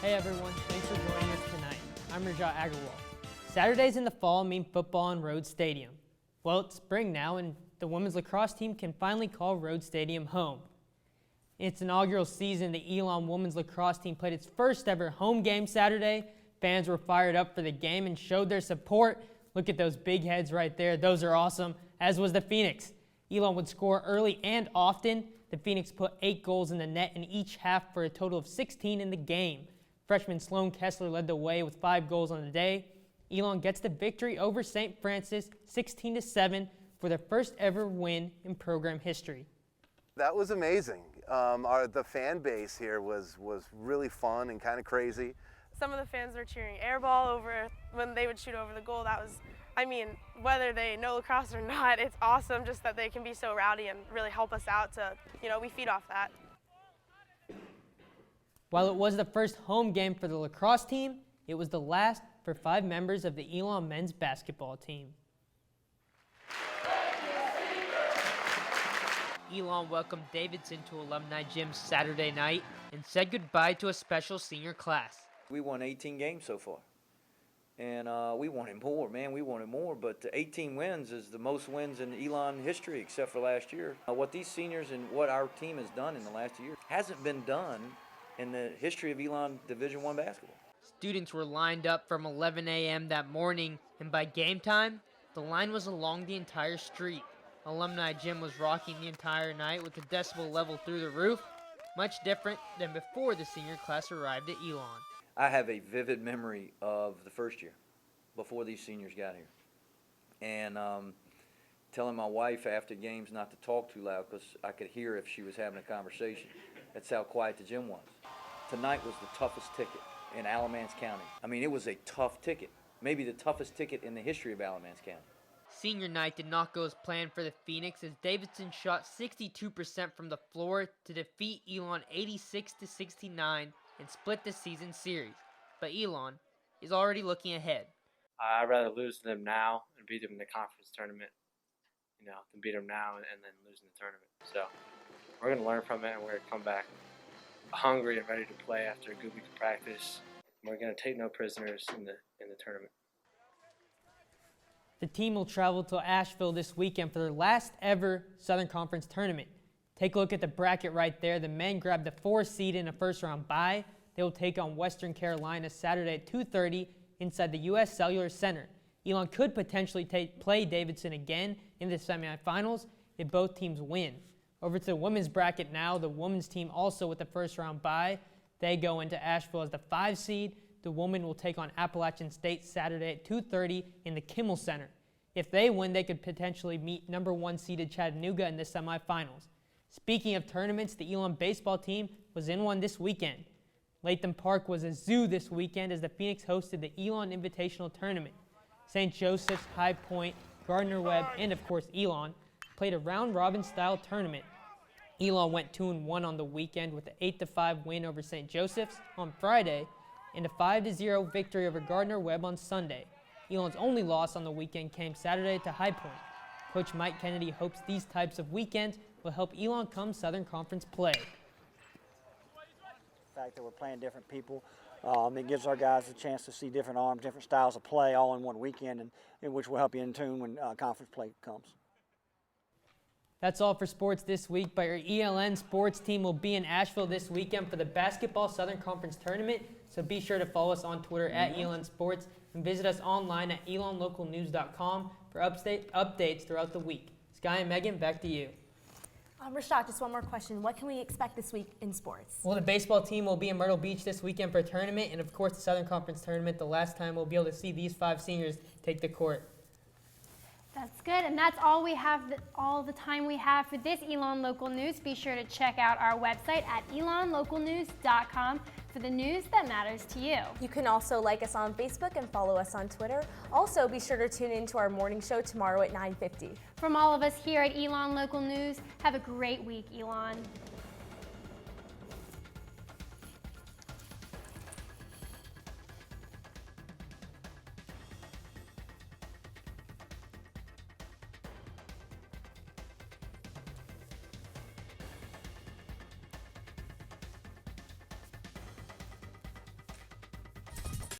Hey everyone, thanks for joining us tonight. I'm Rajat Agarwal. Saturdays in the fall mean football on Rhodes Stadium. Well, it's spring now and the women's lacrosse team can finally call Rhodes Stadium home. In its inaugural season, the Elon women's lacrosse team played its first ever home game Saturday. Fans were fired up for the game and showed their support. Look at those big heads right there. Those are awesome, as was the Phoenix. Elon would score early and often. The Phoenix put 8 goals in the net in each half for a total of 16 in the game. Freshman Sloan Kessler led the way with 5 goals on the day. Elon gets the victory over St. Francis 16-7 for their first ever win in program history. That was amazing. The fan base here was really fun and kind of crazy. Some of the fans were cheering air ball over when they would shoot over the goal. That was, whether they know lacrosse or not, it's awesome just that they can be so rowdy and really help us out to, we feed off that. While it was the first home game for the lacrosse team, it was the last for 5 members of the Elon men's basketball team. Elon welcomed Davidson to Alumni Gym Saturday night and said goodbye to a special senior class. We won 18 games so far, and we wanted more, man. We wanted more, but 18 wins is the most wins in Elon history except for last year. What these seniors and what our team has done in the last year hasn't been done in the history of Elon Division I basketball. Students were lined up from 11 a.m. that morning, and by game time, the line was along the entire street. Alumni Gym was rocking the entire night with the decibel level through the roof, much different than before the senior class arrived at Elon. I have a vivid memory of the first year, before these seniors got here, and telling my wife after games not to talk too loud because I could hear if she was having a conversation. That's how quiet the gym was. Tonight was the toughest ticket in Alamance County. It was a tough ticket, maybe the toughest ticket in the history of Alamance County. Senior night did not go as planned for the Phoenix as Davidson shot 62% from the floor to defeat Elon 86-69 and split the season series. But Elon is already looking ahead. I'd rather lose to them now and beat them in the conference tournament, than beat them now and then lose in the tournament. So we're going to learn from it and we're going to come back hungry and ready to play after a good week of practice. We're going to take no prisoners in the tournament. The team will travel to Asheville this weekend for their last ever Southern Conference tournament. Take a look at the bracket right there. The men grabbed the 4 seed in a first-round bye. They will take on Western Carolina Saturday at 2:30 inside the U.S. Cellular Center. Elon could potentially play Davidson again in the semifinals if both teams win. Over to the women's bracket now. The women's team also with the first-round bye. They go into Asheville as the 5 seed. The women will take on Appalachian State Saturday at 2:30 in the Kimmel Center. If they win, they could potentially meet number 1 seeded Chattanooga in the semifinals. Speaking of tournaments, the Elon baseball team was in one this weekend. Latham Park was a zoo this weekend as the Phoenix hosted the Elon Invitational Tournament. St. Joseph's, High Point, Gardner-Webb, and of course Elon played a round-robin style tournament. Elon went 2-1 on the weekend with an 8-5 win over St. Joseph's on Friday and a 5-0 victory over Gardner-Webb on Sunday. Elon's only loss on the weekend came Saturday to High Point. Coach Mike Kennedy hopes these types of weekends will help Elon come Southern Conference play. The fact that we're playing different people, it gives our guys a chance to see different arms, different styles of play all in one weekend, and which will help you in tune when conference play comes. That's all for sports this week, but your ELN Sports team will be in Asheville this weekend for the Basketball Southern Conference Tournament, so be sure to follow us on Twitter at ELN Sports and visit us online at elonlocalnews.com for updates throughout the week. Sky and Megan, back to you. Rashad, just one more question. What can we expect this week in sports? Well, the baseball team will be in Myrtle Beach this weekend for a tournament, and of course the Southern Conference Tournament, the last time we'll be able to see these 5 seniors take the court. That's good, and that's all the time we have for this Elon Local News. Be sure to check out our website at elonlocalnews.com for the news that matters to you. You can also like us on Facebook and follow us on Twitter. Also, be sure to tune in to our morning show tomorrow at 9:50. From all of us here at Elon Local News, have a great week, Elon.